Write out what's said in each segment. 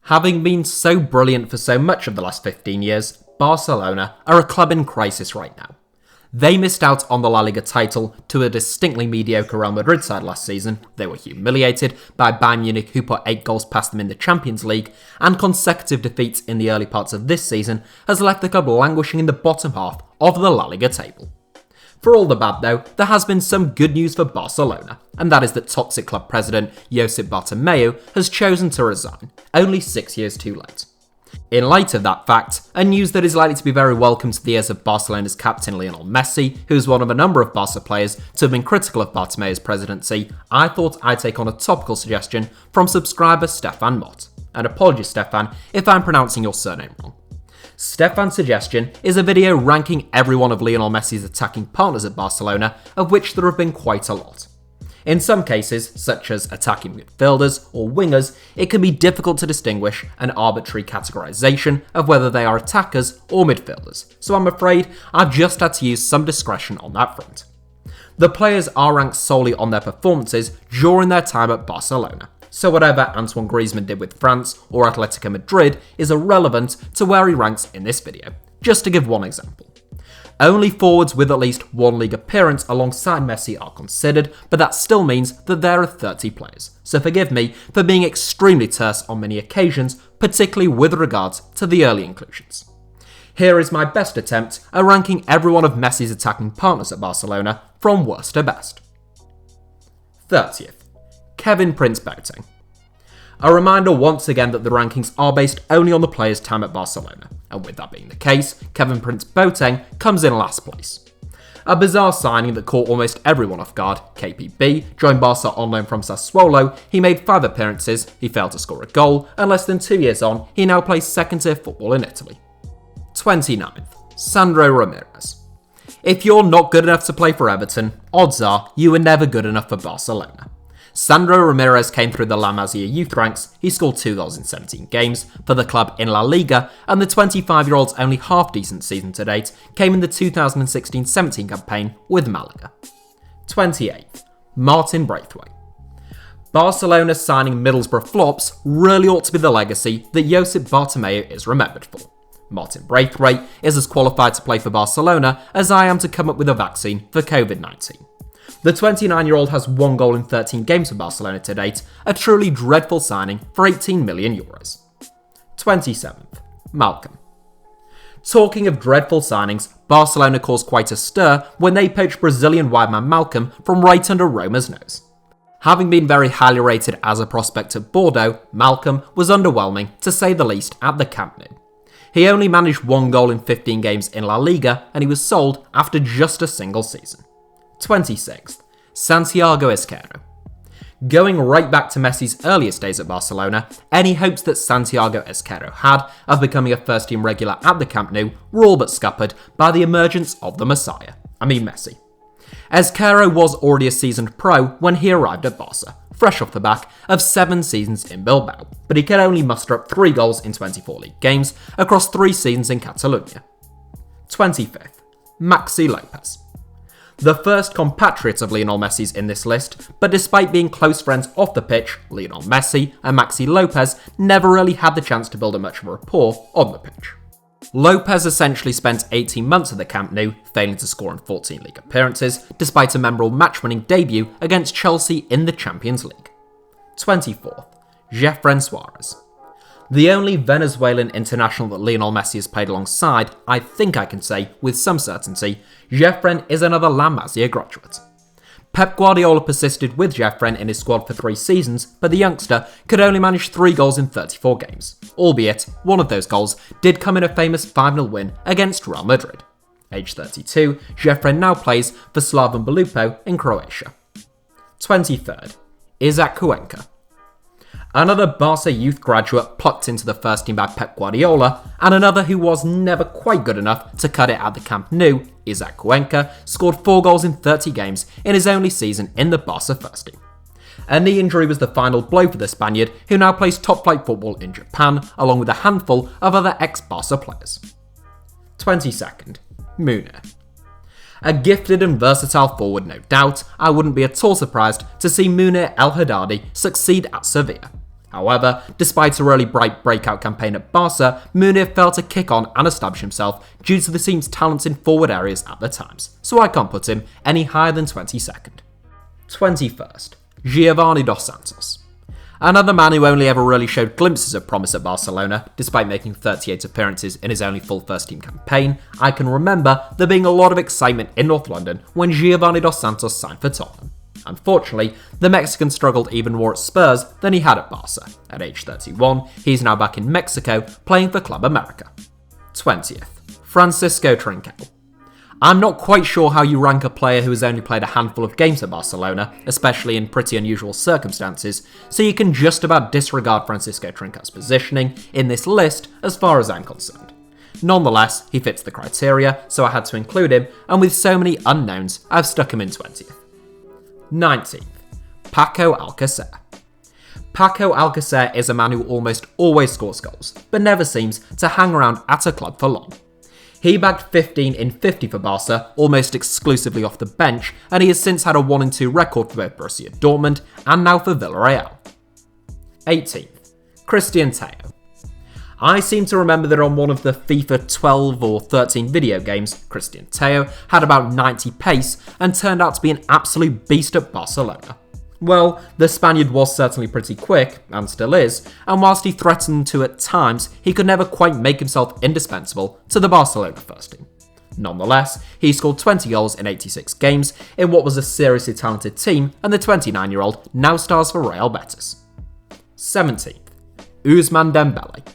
Having been so brilliant for so much of the last 15 years, Barcelona are a club in crisis right now. They missed out on the La Liga title to a distinctly mediocre Real Madrid side last season, they were humiliated by Bayern Munich who put 8 goals past them in the Champions League, and consecutive defeats in the early parts of this season has left the club languishing in the bottom half of the La Liga table. For all the bad though, there has been some good news for Barcelona, and that is that toxic club president Josep Bartomeu has chosen to resign, only 6 years too late. In light of that fact, and news that is likely to be very welcome to the ears of Barcelona's captain Lionel Messi, who is one of a number of Barca players to have been critical of Bartomeu's presidency, I thought I'd take on a topical suggestion from subscriber Stefan Mott. And apologies Stefan if I'm pronouncing your surname wrong. Stefan's suggestion is a video ranking every one of Lionel Messi's attacking partners at Barcelona, of which there have been quite a lot. In some cases, such as attacking midfielders or wingers, it can be difficult to distinguish an arbitrary categorization of whether they are attackers or midfielders, so I'm afraid I've just had to use some discretion on that front. The players are ranked solely on their performances during their time at Barcelona, so whatever Antoine Griezmann did with France or Atletico Madrid is irrelevant to where he ranks in this video, just to give one example. Only forwards with at least one league appearance alongside Messi are considered, but that still means that there are 30 players, so forgive me for being extremely terse on many occasions, particularly with regards to the early inclusions. Here is my best attempt at ranking every one of Messi's attacking partners at Barcelona from worst to best. 30th. Kevin Prince Boateng. A reminder once again that the rankings are based only on the player's time at Barcelona, and with that being the case, Kevin Prince Boateng comes in last place. A bizarre signing that caught almost everyone off guard, KPB joined Barca on loan from Sassuolo, he made 5 appearances, he failed to score a goal, and less than 2 years on, he now plays second-tier football in Italy. 29th. Sandro Ramirez. If you're not good enough to play for Everton, odds are you were never good enough for Barcelona. Sandro Ramirez came through the La Masia youth ranks, he scored 2 goals in 17 games for the club in La Liga, and the 25-year-old's only half-decent season to date came in the 2016-17 campaign with Malaga. 28th. Martin Braithwaite. Barcelona's signing Middlesbrough flops really ought to be the legacy that Josep Bartomeu is remembered for. Martin Braithwaite is as qualified to play for Barcelona as I am to come up with a vaccine for COVID-19. The 29-year-old has 1 goal in 13 games for Barcelona to date, a truly dreadful signing for €18 million. 27th. Malcom. Talking of dreadful signings, Barcelona caused quite a stir when they poached Brazilian wideman Malcom from right under Roma's nose. Having been very highly rated as a prospect at Bordeaux, Malcom was underwhelming, to say the least, at the Camp Nou. He only managed 1 goal in 15 games in La Liga, and he was sold after just a single season. 26th. Santiago Isco. Going right back to Messi's earliest days at Barcelona, any hopes that Santiago Isco had of becoming a first-team regular at the Camp Nou were all but scuppered by the emergence of the Messiah, Messi. Isco was already a seasoned pro when he arrived at Barca, fresh off the back of 7 seasons in Bilbao, but he could only muster up 3 goals in 24 league games across 3 seasons in Catalonia. 25th. Maxi Lopez. The first compatriot of Lionel Messi's in this list, but despite being close friends off the pitch, Lionel Messi and Maxi Lopez never really had the chance to build much of a rapport on the pitch. Lopez essentially spent 18 months at the Camp Nou, failing to score in 14 league appearances, despite a memorable match-winning debut against Chelsea in the Champions League. 24th. Jeffree Suarez. The only Venezuelan international that Lionel Messi has played alongside, I think I can say with some certainty, Jeffree is another La Masia graduate. Pep Guardiola persisted with Jeffree in his squad for 3 seasons, but the youngster could only manage 3 goals in 34 games, albeit one of those goals did come in a famous 5-0 win against Real Madrid. Aged 32, Jeffree now plays for Slaven Belupo in Croatia. 23rd. Izak Cuenca. Another Barca youth graduate plucked into the first team by Pep Guardiola, and another who was never quite good enough to cut it at the Camp Nou, Izak Cuenca, scored 4 goals in 30 games in his only season in the Barca first team. A knee injury was the final blow for the Spaniard, who now plays top-flight football in Japan, along with a handful of other ex-Barca players. 22nd. Munir. A gifted and versatile forward, no doubt, I wouldn't be at all surprised to see Munir El Haddadi succeed at Sevilla. However, despite a really bright breakout campaign at Barca, Munir failed to kick on and establish himself due to the team's talents in forward areas at the times, so I can't put him any higher than 22nd. 21st, Giovanni Dos Santos. Another man who only ever really showed glimpses of promise at Barcelona, despite making 38 appearances in his only full first-team campaign. I can remember there being a lot of excitement in North London when Giovanni Dos Santos signed for Tottenham. Unfortunately, the Mexican struggled even more at Spurs than he had at Barca. At age 31, he's now back in Mexico playing for Club America. 20th, Francisco Trinco. I'm not quite sure how you rank a player who has only played a handful of games at Barcelona, especially in pretty unusual circumstances, so you can just about disregard Francisco Trinco's positioning in this list as far as I'm concerned. Nonetheless, he fits the criteria, so I had to include him, and with so many unknowns, I've stuck him in 20th. 19th, Paco Alcacer. Paco Alcacer is a man who almost always scores goals, but never seems to hang around at a club for long. He bagged 15 in 50 for Barca, almost exclusively off the bench, and he has since had a 1-2 record for both Borussia Dortmund and now for Villarreal. 18th, Cristian Tello. I seem to remember that on one of the FIFA 12 or 13 video games, Cristian Tello had about 90 pace and turned out to be an absolute beast at Barcelona. Well, the Spaniard was certainly pretty quick, and still is, and whilst he threatened to at times, he could never quite make himself indispensable to the Barcelona first team. Nonetheless, he scored 20 goals in 86 games in what was a seriously talented team, and the 29-year-old now stars for Real Betis. 17th, Ousmane Dembele.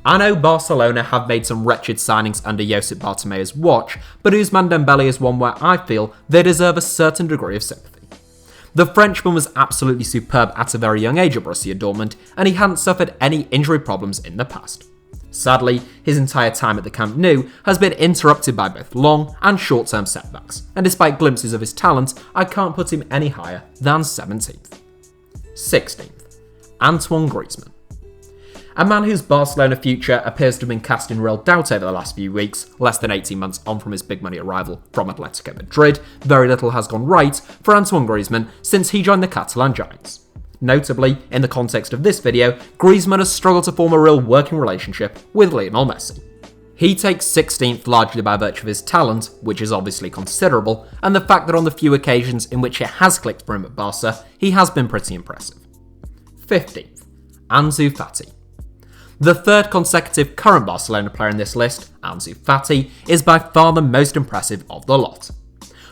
I know Barcelona have made some wretched signings under Josep Bartomeu's watch, but Ousmane Dembele is one where I feel they deserve a certain degree of sympathy. The Frenchman was absolutely superb at a very young age at Borussia Dortmund, and he hadn't suffered any injury problems in the past. Sadly, his entire time at the Camp Nou has been interrupted by both long and short-term setbacks, and despite glimpses of his talent, I can't put him any higher than 17th. 16th, Antoine Griezmann. A man whose Barcelona future appears to have been cast in real doubt over the last few weeks, less than 18 months on from his big money arrival from Atletico Madrid, very little has gone right for Antoine Griezmann since he joined the Catalan Giants. Notably, in the context of this video, Griezmann has struggled to form a real working relationship with Lionel Messi. He takes 16th largely by virtue of his talent, which is obviously considerable, and the fact that on the few occasions in which it has clicked for him at Barca, he has been pretty impressive. 15th, Ansu Fati. The third consecutive current Barcelona player in this list, Ansu Fati, is by far the most impressive of the lot.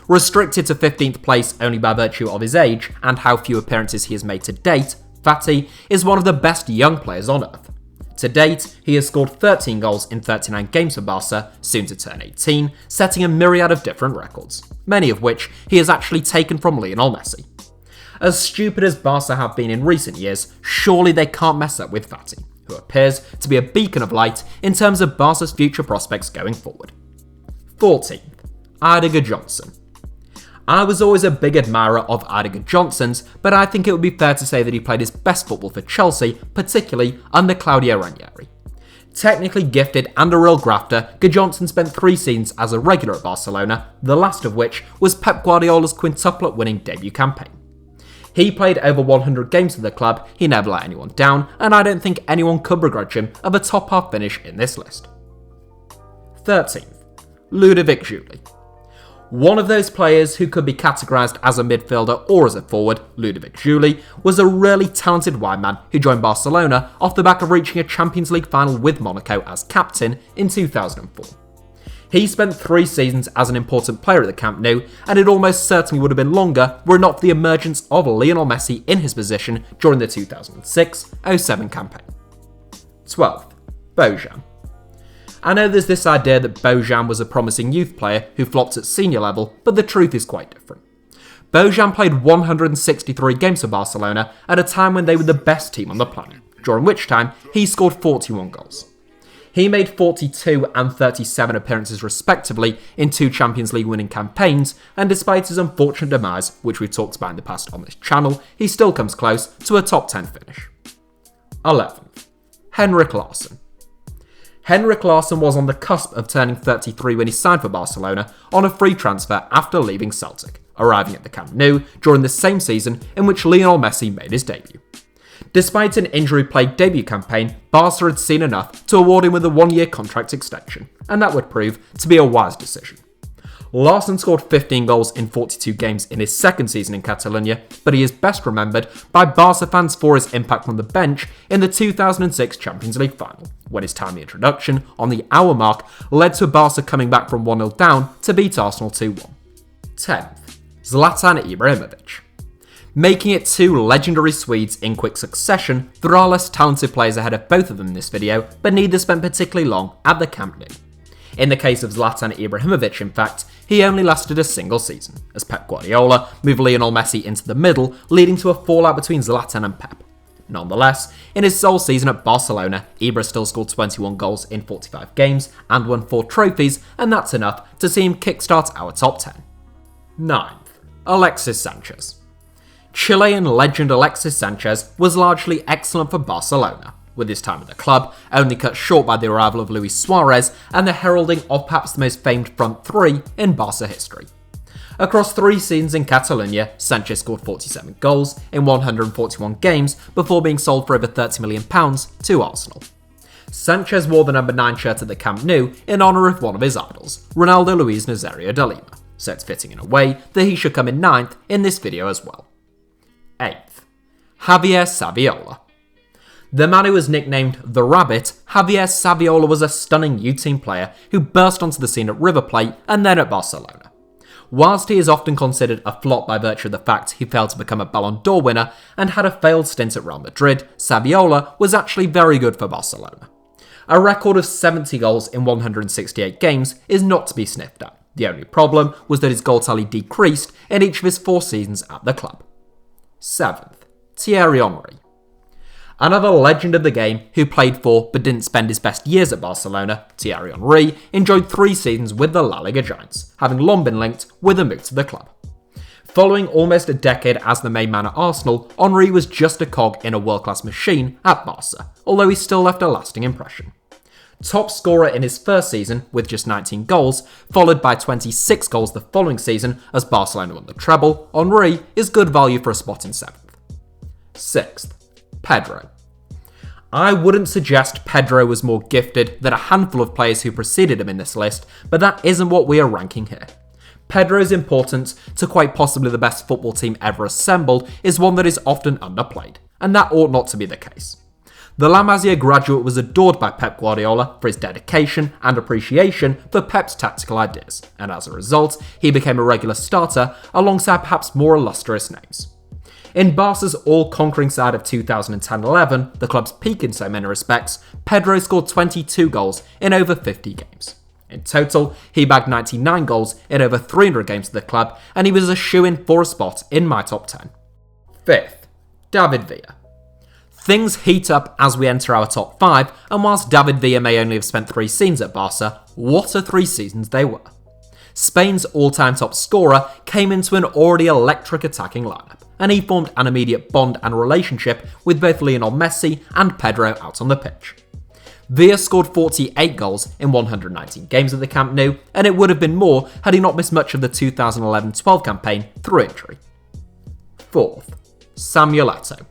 Restricted to 15th place only by virtue of his age and how few appearances he has made to date, Fati is one of the best young players on earth. To date, he has scored 13 goals in 39 games for Barca, soon to turn 18, setting a myriad of different records, many of which he has actually taken from Lionel Messi. As stupid as Barca have been in recent years, surely they can't mess up with Fati, who appears to be a beacon of light in terms of Barca's future prospects going forward. 14th, Eidur Gudjohnsen. I was always a big admirer of Eidur Gudjonsen's, but I think it would be fair to say that he played his best football for Chelsea, particularly under Claudio Ranieri. Technically gifted and a real grafter, Gudjohnsen spent 3 seasons as a regular at Barcelona, the last of which was Pep Guardiola's quintuplet-winning debut campaign. He played over 100 games for the club, he never let anyone down, and I don't think anyone could begrudge him of a top-half finish in this list. 13th, Ludovic Einaudi. One of those players who could be categorised as a midfielder or as a forward, Ludovic Einaudi, was a really talented wide man who joined Barcelona off the back of reaching a Champions League final with Monaco as captain in 2004. He spent 3 seasons as an important player at the Camp Nou, and it almost certainly would have been longer were it not for the emergence of Lionel Messi in his position during the 2006-07 campaign. 12th, Bojan. I know there's this idea that Bojan was a promising youth player who flopped at senior level, but the truth is quite different. Bojan played 163 games for Barcelona at a time when they were the best team on the planet, during which time he scored 41 goals. He made 42 and 37 appearances respectively in 2 Champions League winning campaigns, and despite his unfortunate demise, which we've talked about in the past on this channel, he still comes close to a top 10 finish. 11th, Henrik Larsson. Henrik Larsson was on the cusp of turning 33 when he signed for Barcelona on a free transfer after leaving Celtic, arriving at the Camp Nou during the same season in which Lionel Messi made his debut. Despite an injury-plagued debut campaign, Barca had seen enough to award him with a 1-year contract extension, and that would prove to be a wise decision. Larsson scored 15 goals in 42 games in his second season in Catalonia, but he is best remembered by Barca fans for his impact from the bench in the 2006 Champions League final, when his timely introduction on the hour mark led to Barca coming back from 1-0 down to beat Arsenal 2-1. 10th, Zlatan Ibrahimovic. Making it 2 legendary Swedes in quick succession, there are less talented players ahead of both of them in this video, but neither spent particularly long at the Camp Nou. In the case of Zlatan Ibrahimovic, in fact, he only lasted a single season, as Pep Guardiola moved Lionel Messi into the middle, leading to a fallout between Zlatan and Pep. Nonetheless, in his sole season at Barcelona, Ibra still scored 21 goals in 45 games and won 4 trophies, and that's enough to see him kickstart our top 10. 9th, Alexis Sanchez. Chilean legend Alexis Sanchez was largely excellent for Barcelona, with his time at the club only cut short by the arrival of Luis Suarez and the heralding of perhaps the most famed front three in Barca history. Across 3 seasons in Catalonia, Sanchez scored 47 goals in 141 games before being sold for over £30 million to Arsenal. Sanchez wore the number 9 shirt at the Camp Nou in honour of one of his idols, Ronaldo Luis Nazario de Lima, so it's fitting in a way that he should come in 9th in this video as well. 8th, Javier Saviola. The man who was nicknamed The Rabbit, Javier Saviola was a stunning U-team player who burst onto the scene at River Plate and then at Barcelona. Whilst he is often considered a flop by virtue of the fact he failed to become a Ballon d'Or winner and had a failed stint at Real Madrid, Saviola was actually very good for Barcelona. A record of 70 goals in 168 games is not to be sniffed at. The only problem was that his goal tally decreased in each of his 4 seasons at the club. 7th, Thierry Henry. Another legend of the game who played for but didn't spend his best years at Barcelona, Thierry Henry enjoyed 3 seasons with the La Liga Giants, having long been linked with a move to the club. Following almost a decade as the main man at Arsenal, Henry was just a cog in a world-class machine at Barca, although he still left a lasting impression. Top scorer in his first season with just 19 goals, followed by 26 goals the following season as Barcelona won the treble, Henry is good value for a spot in 7th. 6th, Pedro. I wouldn't suggest Pedro was more gifted than a handful of players who preceded him in this list, but that isn't what we are ranking here. Pedro's importance to quite possibly the best football team ever assembled is one that is often underplayed, and that ought not to be the case. The La Masia graduate was adored by Pep Guardiola for his dedication and appreciation for Pep's tactical ideas, and as a result, he became a regular starter alongside perhaps more illustrious names. In Barca's all-conquering side of 2010-11, the club's peak in so many respects, Pedro scored 22 goals in over 50 games. In total, he bagged 99 goals in over 300 games for the club, and he was a shoo-in for a spot in my top 10. 5th, David Villa. Things heat up as we enter our top 5, and whilst David Villa may only have spent 3 seasons at Barca, what a 3 seasons they were. Spain's all-time top scorer came into an already electric attacking lineup, and he formed an immediate bond and relationship with both Lionel Messi and Pedro out on the pitch. Villa scored 48 goals in 119 games at the Camp Nou, and it would have been more had he not missed much of the 2011-12 campaign through injury. 4th, Samuel Eto'o.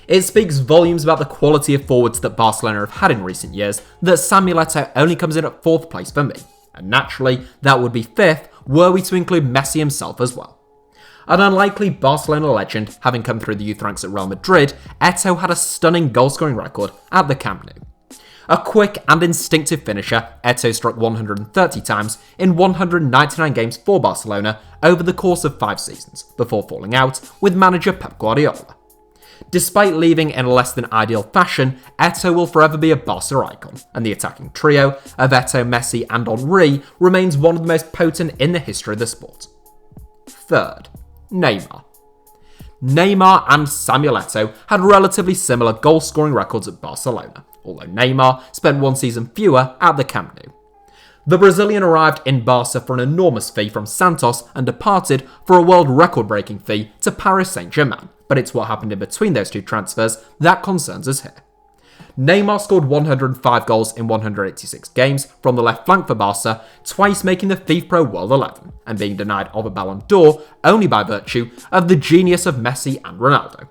It speaks volumes about the quality of forwards that Barcelona have had in recent years that Samuel Eto'o only comes in at 4th place for me, and naturally that would be 5th were we to include Messi himself as well. An unlikely Barcelona legend having come through the youth ranks at Real Madrid, Eto'o had a stunning goal-scoring record at the Camp Nou. A quick and instinctive finisher, Eto'o struck 130 times in 199 games for Barcelona over the course of 5 seasons, before falling out with manager Pep Guardiola. Despite leaving in a less than ideal fashion, Eto'o will forever be a Barca icon, and the attacking trio of Eto'o, Messi and Henry remains one of the most potent in the history of the sport. 3rd, Neymar. Neymar and Samuel Eto'o had relatively similar goal-scoring records at Barcelona, although Neymar spent 1 season fewer at the Camp Nou. The Brazilian arrived in Barca for an enormous fee from Santos and departed for a world record-breaking fee to Paris Saint-Germain, but it's what happened in between those 2 transfers that concerns us here. Neymar scored 105 goals in 186 games from the left flank for Barca, twice making the FIFA Pro World 11, and being denied of a Ballon d'Or only by virtue of the genius of Messi and Ronaldo.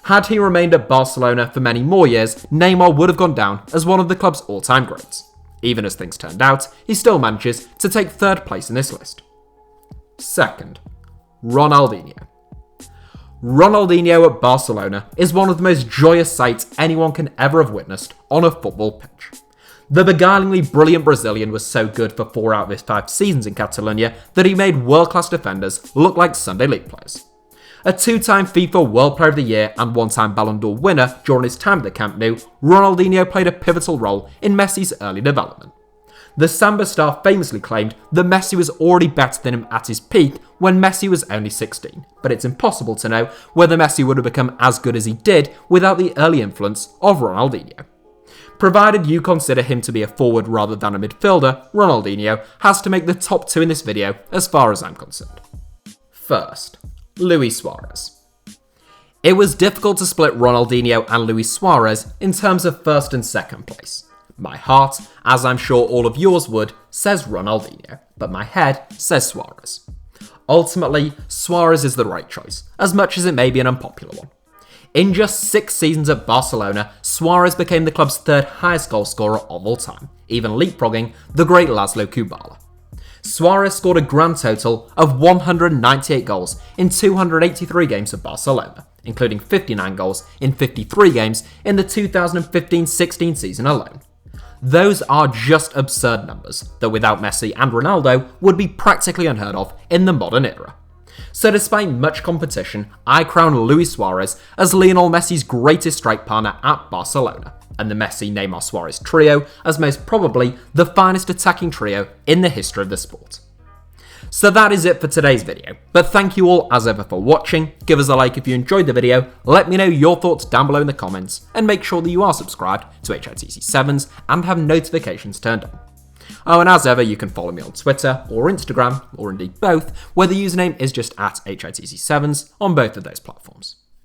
Had he remained at Barcelona for many more years, Neymar would have gone down as one of the club's all-time greats. Even as things turned out, he still manages to take third place in this list. Second, Ronaldinho. Ronaldinho at Barcelona is one of the most joyous sights anyone can ever have witnessed on a football pitch. The beguilingly brilliant Brazilian was so good for 4 out of his 5 seasons in Catalonia that he made world-class defenders look like Sunday League players. A 2-time FIFA World Player of the Year and 1-time Ballon d'Or winner during his time at the Camp Nou, Ronaldinho played a pivotal role in Messi's early development. The Samba star famously claimed that Messi was already better than him at his peak when Messi was only 16, but it's impossible to know whether Messi would have become as good as he did without the early influence of Ronaldinho. Provided you consider him to be a forward rather than a midfielder, Ronaldinho has to make the top 2 in this video as far as I'm concerned. First, Luis Suarez. It was difficult to split Ronaldinho and Luis Suarez in terms of first and second place. My heart, as I'm sure all of yours would, says Ronaldinho, but my head says Suarez. Ultimately, Suarez is the right choice, as much as it may be an unpopular one. In just 6 seasons at Barcelona, Suarez became the club's 3rd highest goal scorer of all time, even leapfrogging the great Laszlo Kubala. Suarez scored a grand total of 198 goals in 283 games for Barcelona, including 59 goals in 53 games in the 2015-16 season alone. Those are just absurd numbers that without Messi and Ronaldo would be practically unheard of in the modern era. So despite much competition, I crown Luis Suarez as Lionel Messi's greatest strike partner at Barcelona, and the Messi-Neymar-Suarez trio as most probably the finest attacking trio in the history of the sport. So that is it for today's video, but thank you all as ever for watching. Give us a like if you enjoyed the video, let me know your thoughts down below in the comments, and make sure that you are subscribed to HITC Sevens and have notifications turned on. Oh, and as ever, you can follow me on Twitter or Instagram, or indeed both, where the username is just at HITC Sevens on both of those platforms.